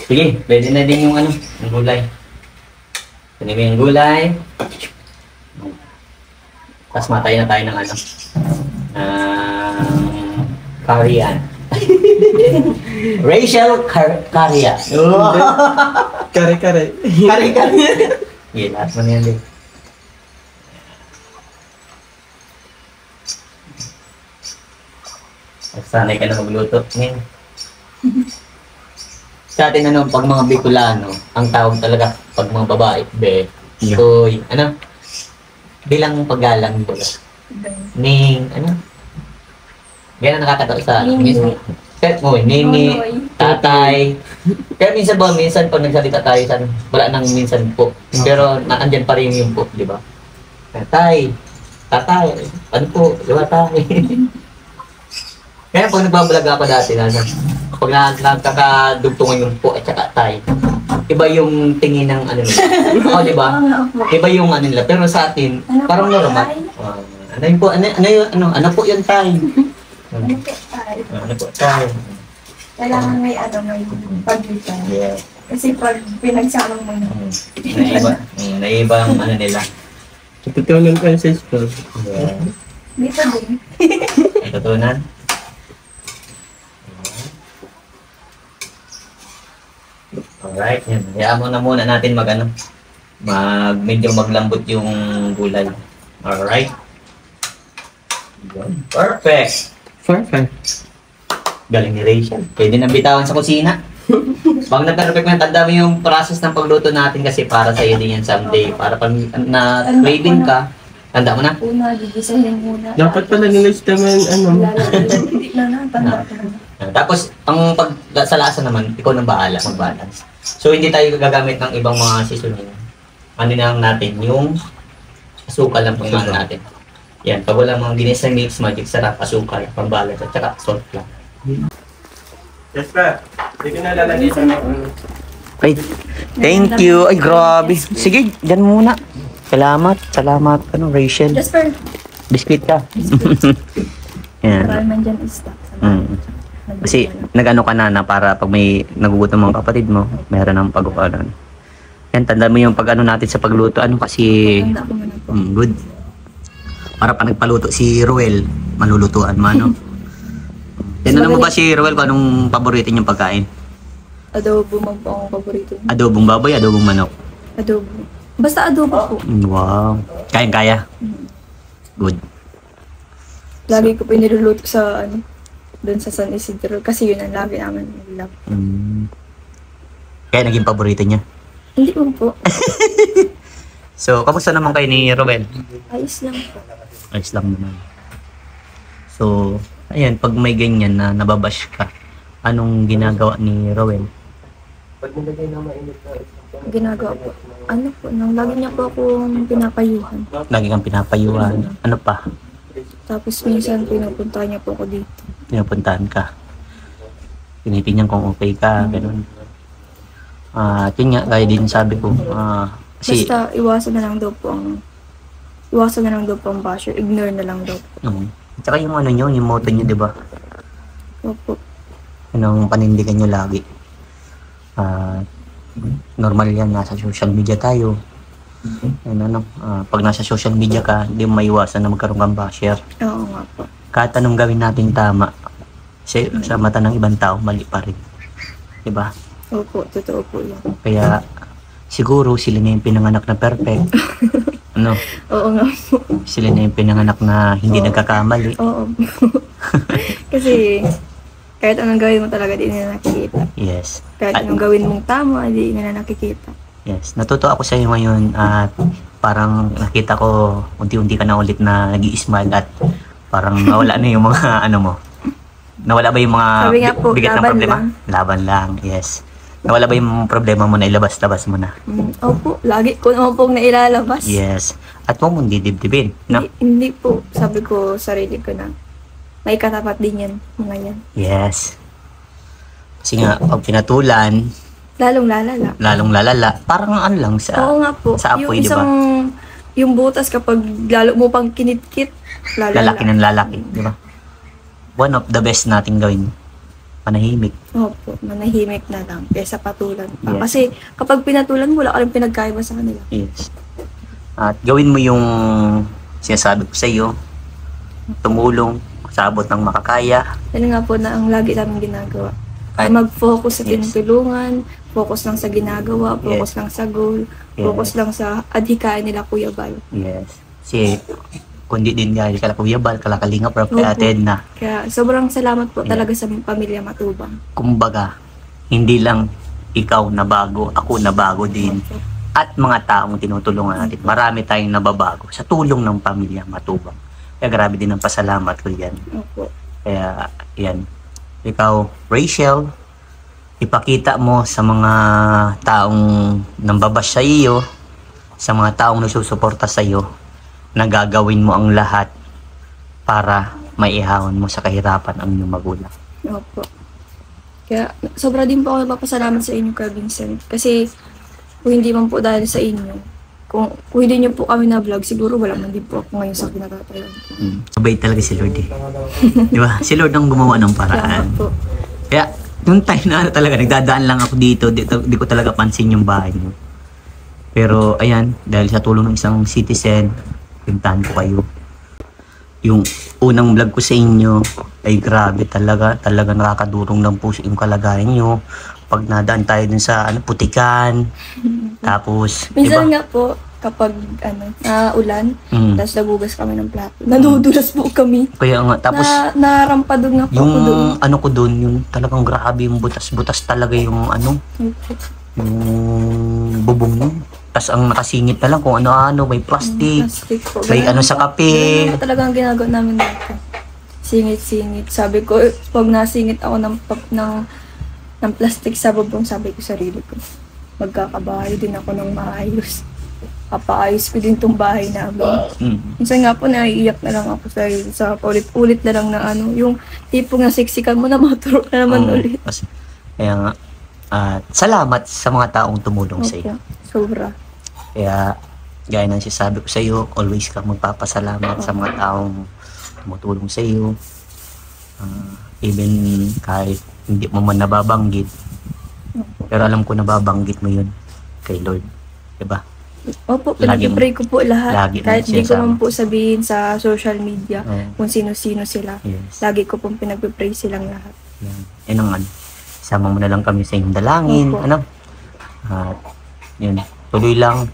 Sige, pwede na din yung ano, yung gulay. Pwede mo yung gulay. Tapos matay na tayo ng ano. Karian. Rachel Karia. Kare-kare. Kare-kare. Sige, lahat mo na yan din. Sanay ka na magluto. Sa atin ano, pag mga Bicolano, ang tawag talaga pag mga babae, be. So, ano? Bilang paggalang ba? Ning, ano? Ganyan nakakatawa sa pet mo, nini, tatay. Kaya minsan pag nagsalita tayo, wala nang minsan po. Pero naandyan pa rin yung po, di ba? Tatay, ano po, di ba tay? Kaya pag nagbabalag ako dati, pag nagkakadugtungan yung po at saka tay, iba yung tingin ng ano nila. Oo, di ba? Iba yung ano nila. Pero sa atin, parang normal. Ano yun po? Ano po yun tay? Ano po tay? Kailangan may may pagitan. Yeah. Kasi pag pinagsama mo Naiba ang ano nila. Tutunan ko sa school. Yeah. dito din. Natutunan? Alright, yan. Hayaan mo na muna natin medyo maglambot yung gulay. Alright. Perfect! Galing ni Rachel. Pwede nang bitawan sa kusina. Pag na-perfect na, tanda mo yung process ng pagluto natin kasi para sa iyo din yan someday. Para pag na-craving ka, tanda mo na. Una, gigisahin muna. Dapat pala nilist naman Hindi na, tanda ko na. Tapos, ang sa lasa naman, ikaw nang bahala, mag-balance. So, hindi tayo gagamit ng ibang mga seasoning. Ano lang natin, yung asukal lang pang natin. Yan, pag walang mga ginis na mix, magic sarap, asukal, pang-balance, at saka salt lang. Yes, pa. Hindi ko na lalagay sa Ay, thank you. Ay, grabe. Sige, dyan muna. Salamat, Rachel. Jasper, Biscuit ka. Yan. marami man dyan stock. Kasi nag-ano ka na para pag may nagugutom mga kapatid mo, meron ng pag-upalan. Yan, tanda mo yung pag-ano natin sa pagluto. Ano kasi, Tanda ko muna po. good. Para pag nagpaluto si Ruel, malulutuan mo, ano? Tinanong mo ba si Ruel kung anong paborito niyang pagkain? Adobo man po ang paborito niya. Adobong baboy, adobong manok. Adobo. Basta adobo po. Wow. Kayang-kaya. Good. Lagi ko piniluluto sa doon sa San Isidro kasi yun ang lagi namin nilap. Kaya naging paborito niya. Hindi mo po. So, kamusta naman kayo ni Ruel? Ayos lang po. Ayos lang naman. So, ayan, pag may ganyan na nababash ka, anong ginagawa ni Ruel? Ginagawa po. Ano po, lagi niya po akong pinapayuhan. Lagi kang pinapayuhan. Ano pa? Tapos minsan pinupunta niya po ako dito. Pinupuntahan ka. Tinitingnan kung okay ka, ganun. Yun nga, gaya din sabi ko. Kasi, Basta iwasan na lang daw po ang basher. Ignore na lang daw po. tsaka yung ano nyo, yung motto nyo, di ba? Opo. Anong panindigan nyo lagi. Normal yan, nasa social media tayo. Pag nasa social media ka, hindi mo maiwasan na magkaroon kang basher. Oo nga po. Kahit anong gawin natin tama, sa mata ng ibang tao, mali pa rin. Diba? Opo, totoo po yan. Kaya, siguro sila na yung pinanganak na perfect. Ano? Oo nga po. Sila na yung pinanganak na hindi nagkakamali. Oo. Kasi, kahit anong gawin mo talaga, di nila nakikita. Yes. Kahit anong gawin mong tama, di nila nakikita. Yes. Natuto ako sa iyo ngayon at parang nakita ko unti-unti ka na ulit na nag-i-smile at parang nawala na yung mga ano mo. Nawala ba yung mga Sabi nga po, bigat ng laban problema? lang. Laban lang, yes. Nawala ba yung problema mo na ilabas-labas mo na? Opo, lagi ko naman pong nailalabas. Yes. At huwag mong didibdibin, no? Hindi po, sabi ko sarili ko na may katapat din yan, mga yan. Yes. Kasi nga, pag pinatulan, Lalong lalala. lalong lalala, parang ano lang sa... Oo nga po, sa apoy, yung di ba? yung butas kapag lalo mo pang kinitkit, lalala. Lalaki ng lalaki, di ba? One of the best nating gawin, panahimik. Opo, manahimik na lang kaysa patulan pa. Yes. Kasi kapag pinatulan mo, wala ka rin pinagkaiba sa kanila. Yes. At gawin mo yung sinasabi ko sa iyo, tumulong sa abot ng makakaya. Yan nga po na ang lagi namin ginagawa. Kahit- Mag-focus sa Yes. tinutulungan, focus lang sa ginagawa, focus lang sa goal, focus lang sa adhikain nila Kuya Bal. Yes. Kasi, kundi din dahil kala Kuya Bal, kala Kalinga Prab, kay Opo. Ate Edna. Kaya sobrang salamat po Yeah. talaga sa pamilya Matubang. Kumbaga, hindi lang ikaw na bago, ako na bago din. Opo. At mga taong tinutulungan natin. Marami tayong nababago sa tulong ng pamilya Matubang. Kaya grabe din ang pasalamat ko yan. Opo. Kaya, yan. Ikaw, Rachel, ipakita mo sa mga taong nambabash sa iyo, sa mga taong nagsusuporta sa iyo, na gagawin mo ang lahat para maihawan mo sa kahirapan ang iyong magulang. Opo. Kaya sobra din po ako napapasalamat sa inyo, Kuya Vincent. Kasi kung hindi man po dahil sa inyo, kung hindi niyo po kami na-vlog, siguro wala man din po ako ngayon sa kinatatayan ko. Mabait talaga si Lord eh. Di ba? Si Lord ang gumawa ng Kaya paraan. po, Kaya, nung time na ano talaga, nagdadaan lang ako dito, di ko talaga pansin yung bahay mo. Pero, ayan, dahil sa tulong ng isang citizen, pintahan ko kayo. Yung unang vlog ko sa inyo, ay grabe talaga nakakadurong lang po yung kalagayan nyo. Pag nadaan tayo dun sa putikan, tapos, minsan diba? nga po, kapag ulan, Mm. tapos nagugas kami ng plato. Nadudulas po kami. Kaya nga, tapos, Narampadog nga po yung ako doon. ano ko dun, yung talagang grabe, yung butas-butas talaga yung yung bubong mo. Tapos ang nakasingit na lang kung ano-ano, may plastic, Plastic po. may Ganun ano sa po. kape. Ganun po talaga ang ginagawa namin dito. Singit-singit. Sabi ko, pag nasingit ako ng plastic sa bubong, sabi ko sarili ko, magkakabahay din ako ng maayos. Papaayos ko din tong bahay namin. Minsan nga po, naiiyak na lang ako sa paulit-ulit na lang na yung tipong nasiksikan mo na maturo na naman Oo. ulit. Kaya nga, salamat sa mga taong tumulong sa iyo. Opo, sobra. Kaya, gaya ng sinasabi ko sa iyo, always kang magpapasalamat sa mga taong tumutulong sa iyo. Even kahit hindi mo man nababanggit, pero alam ko nababanggit mo yun kay Lord. Diba? Opo, Lagi pinag-pray ko po lahat. lagi Kahit mo di ko sinasama. man po sabihin sa social media Oo. kung sino-sino sila. Yes. Lagi ko pong pinag-pray silang lahat. Yan. Yan ang isama mo na lang kami sa inyong dalangin. Opo. At yun, tuloy lang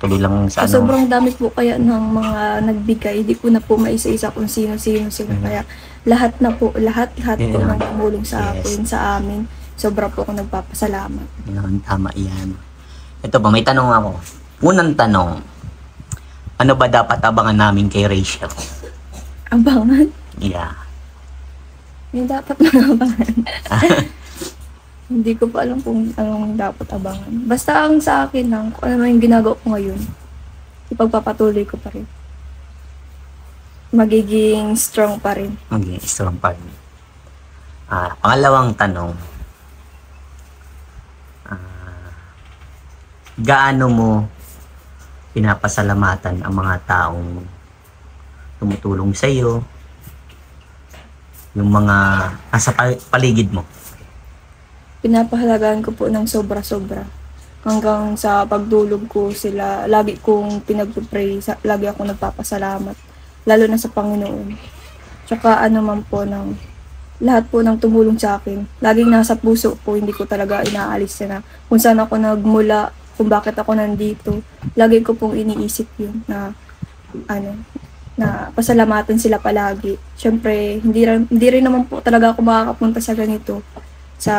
sa So, sobrang dami po kaya ng mga nagbigay. Di ko na po maisa-isa kung sino-sino sila. Kaya lahat po Yeah. po nang tumulong sa Yes. akin, sa amin. Sobra po ako nagpapasalamat. Yan, tama yan. Ito pa, may tanong ako. Unang tanong, ano ba dapat abangan namin kay Rachel? Abangan? Yeah. May dapat abangan. Hindi ko pa alam kung anong dapat abangan. Basta ang sa akin lang, kung ano yung ginagawa ko ngayon, ipagpapatuloy ko pa rin. Magiging strong pa rin. Okay, strong partner. Pangalawang tanong, gaano mo pinapasalamatan ang mga taong tumutulong sa iyo, yung mga nasa paligid mo? Pinapahalagaan ko po ng sobra-sobra. Hanggang sa pagdulog ko sila, lagi kong pinag-pray, lagi akong nagpapasalamat. Lalo na sa Panginoon. Tsaka man po lahat po ng tumulong sa akin. Laging nasa puso ko, hindi ko talaga inaalis na kung saan ako nagmula, kung bakit ako nandito. Lagi ko pong iniisip yun na na pasalamatan sila palagi. Siyempre, hindi rin naman po talaga ako makakapunta sa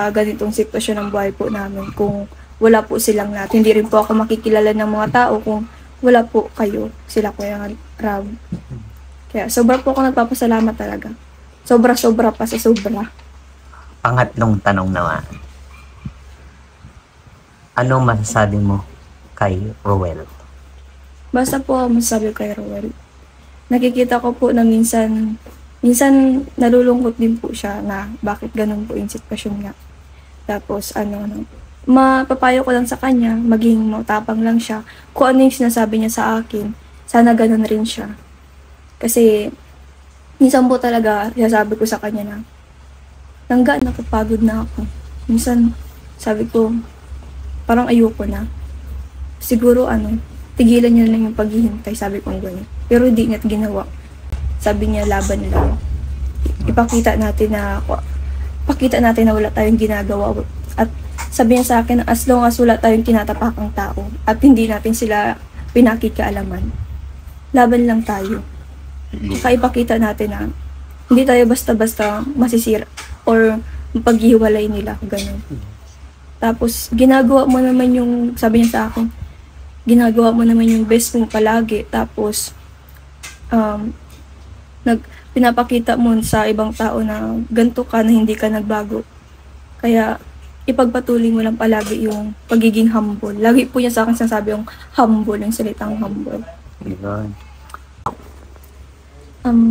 ganitong sitwasyon ng buhay po namin kung wala po silang lahat. Hindi rin po ako makikilala ng mga tao kung wala po kayo, sila Kuya Rab. Kaya sobra po ako nagpapasalamat talaga. Sobra-sobra pa sa sobra. Pangatlong tanong naman. Anong masasabi mo kay Rowel? Basta po ako masasabi kay Rowel. Nakikita ko po na minsan nalulungkot din po siya na bakit ganun po yung sitwasyon nga. Tapos mapapayo ko lang sa kanya, maging matapang lang siya. Kung ano yung sinasabi niya sa akin, sana ganun rin siya. Kasi minsan po talaga sabi ko sa kanya na napapagod na ako. Minsan sabi ko parang ayoko na. Siguro tigilan niya lang yung paghihintay, sabi ko gano'n. Pero di niya ginawa. Sabi niya laban lang. Pakita natin na wala tayong ginagawa. At sabi niya sa akin, as long as wala tayong tinatapakang tao at hindi natin sila pinakikaalaman, laban lang tayo. Saka ipakita natin na hindi tayo basta-basta masisira or paghiwalay nila, gano'n. Tapos ginagawa mo naman yung, sabi niya sa akin, ginagawa mo naman yung best mo palagi. Tapos pinapakita mo sa ibang tao na ganito ka, na hindi ka nagbago. Kaya ipagpatuloy mo lang palagi yung pagiging humble. Lagi po niya sa akin sinasabi yung humble, yung salitang humble.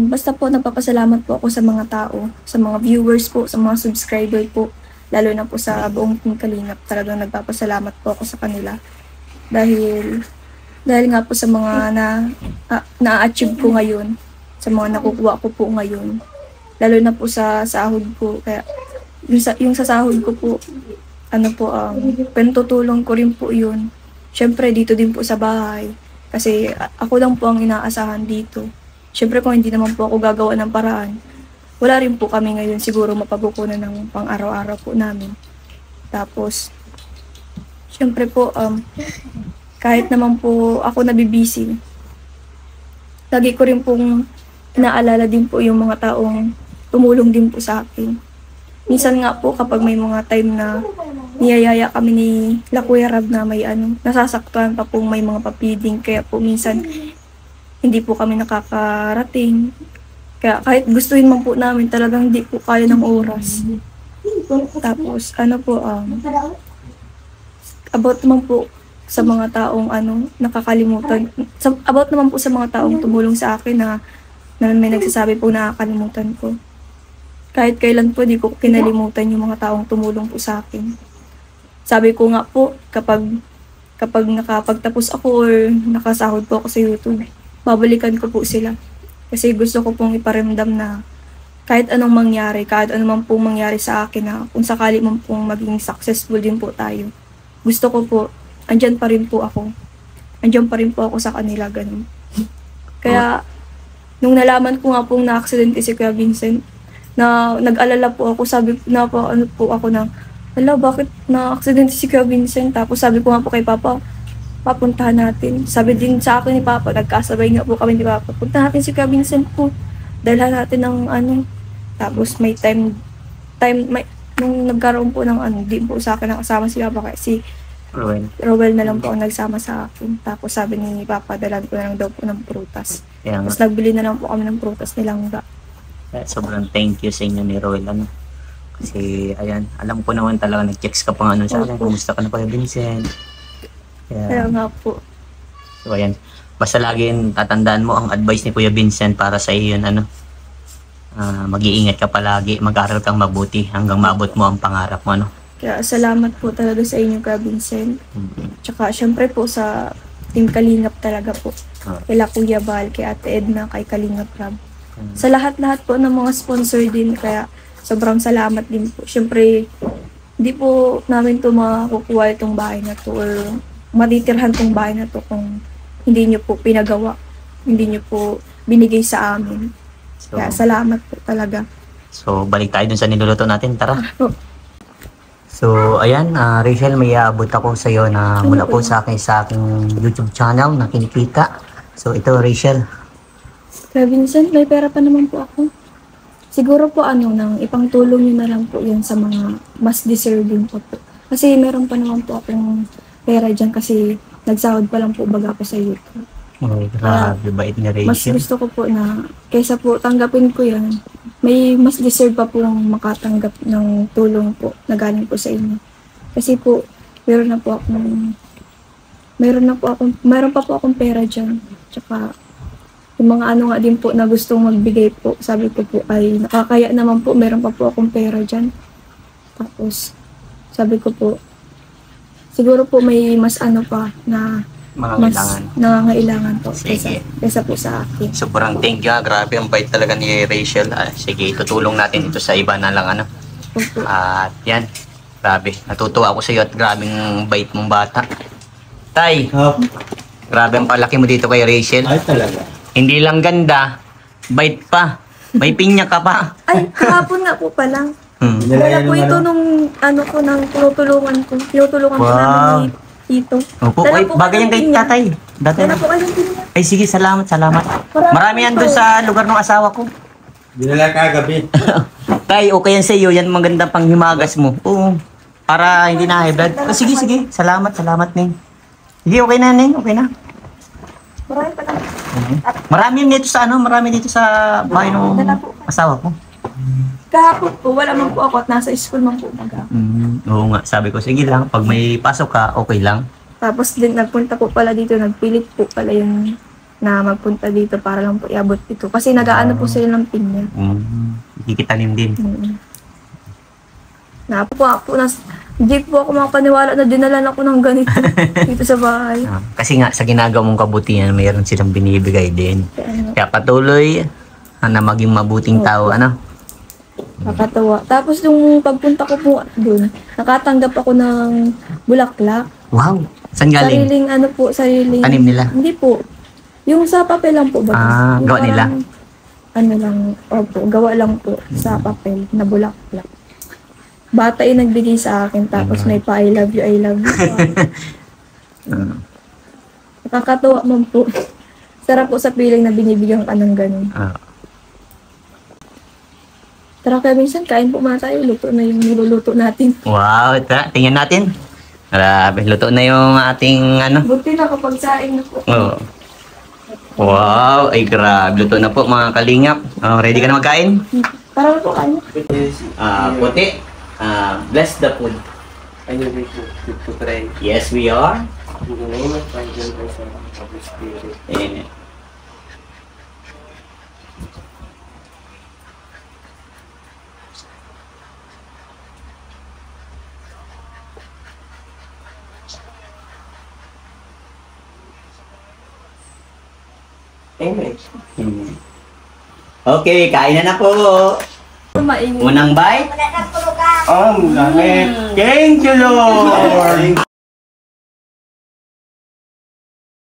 Basta po nagpapasalamat po ako sa mga tao, sa mga viewers po, sa mga subscriber po, lalo na po sa buong Team Kalingap. Talagang nagpapasalamat po ako sa kanila. Dahil nga po sa mga na-achieve ko ngayon, sa mga nakukuha ko po ngayon, lalo na po sa sahod ko. Kaya yung sa sahod ko po, pentutulong ko rin po yun. Syempre dito din po sa bahay, kasi ako lang po ang inaasahan dito. Syempre kung hindi naman po ako gagawa ng paraan, wala rin po kami ngayon siguro mapagukunan ng pang-araw-araw po namin. Tapos syempre po, kahit naman po ako nabibisi, lagi ko rin pong inaalala din po yung mga taong tumulong din po sa akin. Minsan nga po kapag may mga time na niyayaya kami ni Kuya Rab na may nasasaktuhan pa po, may mga papiding, kaya po minsan hindi po kami nakakarating. Kaya kahit gustuhin man po namin, talagang hindi po kaya ng oras. Tapos about naman po sa mga taong nakakalimutan. About naman po sa mga taong tumulong sa akin na may nagsasabi po na nakakalimutan ko. Kahit kailan po, di ko kinalimutan yung mga taong tumulong po sa akin. Sabi ko nga po, kapag nakapagtapos ako or nakasahod po ako sa YouTube, babalikan ko po sila. Kasi gusto ko pong iparamdam na kahit anong mangyari, kahit anong pong mangyari sa akin, na kung sakali man pong maging successful din po tayo, gusto ko po, andyan pa rin po ako. Andyan pa rin po ako sa kanila, ganun. Kaya, nung nalaman ko nga pong na-aksidente si Kuya Vincent, na nag-alala po ako, sabi na po, ako na, bakit na-aksidente si Kuya Vincent? Tapos sabi ko nga po kay Papa, papuntahan natin. Sabi din sa akin ni Papa, nagkasabay nga po kami ni Papa, puntahan natin si Kuya Vincent po. Dalhan natin ng Tapos may nung nagkaroon po ng di po sa akin nakasama si Papa, kasi Rowel na lang po ang nagsama sa akin. Tapos sabi ni Papa, dalan ko na lang daw po ng prutas. Tapos nagbili na lang po kami ng prutas nilangga. Sobrang thank you sa inyo ni Rowel. Kasi ayan, alam ko naman talaga nag-checks ka pa nga sa akin, kumusta ka na Kuya Vincent. Kaya nga po. So ayan, basta laging tatandaan mo ang advice ni Kuya Vincent para sa iyo yun, mag-iingat ka palagi, mag-aral kang mabuti hanggang maabot mo ang pangarap mo, Kaya salamat po talaga sa inyo, Kuya Vincent. Tsaka syempre po sa Team Kalingap talaga po. Kila Kuya Bal, kay Ate Edna, kay Kalingap Rab. Sa lahat-lahat po ng mga sponsor din, kaya sobrang salamat din po. Syempre, hindi po namin to makukuha itong bahay na to or matitirhan tong bahay na to kung hindi nyo po pinagawa, hindi nyo po binigay sa amin. Kaya salamat po talaga. So balik tayo dun sa niluluto natin, tara. So ayan, Rachel, may aabot ako sa iyo na mula po sa aking YouTube channel na kinikita. So ito, Rachel. Kuya Vincent, may pera pa naman po ako. Siguro po nang ipangtulong nyo na lang po yun sa mga mas deserving po. Kasi meron pa naman po akong pera dyan, kasi nagsahod pa lang po baga ako sa YouTube. Oh, grabe, bait ni Mas Rachel. gusto ko po na, kaysa po tanggapin ko yan, may mas deserve pa po makatanggap ng tulong po na galing po sa inyo. Kasi po, meron pa po akong pera dyan. Tsaka, yung mga ano nga din po na gustong magbigay po, sabi ko po ay nakakaya naman po, meron pa po akong pera dyan. Tapos, sabi ko po, siguro po may mas ano pa na Mga mas kailangan. nangangailangan po Sige. kaysa po sa akin. Sobrang thank you. Grabe, ang bait talaga ni Rachel. Sige, tutulong natin ito sa iba na lang. Ano. Opo. At yan, grabe. Natutuwa ako sa iyo at grabing bait mong bata. Tay, Oh, grabe ang palaki mo dito kay Rachel. ay talaga. Hindi lang ganda, bait pa. May pinya ka pa. Ay, kahapon nga po pala. Hmm. Wala po ito nung ano ko, nang tinutulungan ko. Tinutulungan ko Wow. namin ni Tito. Opo, Dala ay, po bagay kayo yan kay ng pinya. tatay. Dati Dala na. po kayo ng pinya. Ay, sige, salamat. Marami yan doon sa lugar ng asawa ko. Dinala kagabi. Tay, okay yan sa iyo. Yan magandang panghimagas mo. Oo. Para hindi na high blood. Oh, sige. Salamat, Ning. Sige, okay na, Ning. Okay na. Marami pa lang. Marami dito sa bahay ng asawa ko. Kahapon po, wala man po ako at nasa school man po mag Oo nga, sabi ko, sige lang. Pag may pasok ka, okay lang. Tapos din nagpunta po pala dito, nagpilit po pala yung na magpunta dito para lang po iabot dito. Kasi nag-aano po sila ng pinya. Ikikitanim din. Hindi po ako makapaniwala na dinalan ako ng ganito dito sa bahay. Kasi nga, sa ginagawa mong kabutihan, mayroon silang binibigay din. Kaya patuloy na maging mabuting tao, ano? Nakakatawa. Tapos yung pagpunta ko po doon, nakatanggap ako ng bulaklak. Wow! Saan galing? Sariling. Tanim nila? Hindi po. Yung sa papel lang po ba? Yung gawa nila? Gawa lang po sa papel na bulaklak. Bata yung nagbigay sa akin, tapos may pa I love you. Nakakatawa man po. Sarap po sa piling na binibigyan ka ng ganun. Tara kaya minsan, kain po muna tayo. Luto na yung niluluto natin. Wow! Tara, tingnan natin. Grabe, luto na yung ating ano. Buti na kapag saing na po. Oh. Wow! Ay grabe, luto na po mga kalingap. Ready ka na magkain? Tara po kain. Puti. Bless the food. And you need to pray. Yes, we are. In the name of Father, and of the Son, and of the Spirit. Amen. Amen. Okay, kain na po. Mainit. Unang bite. Ang langit. Thank you, Lord.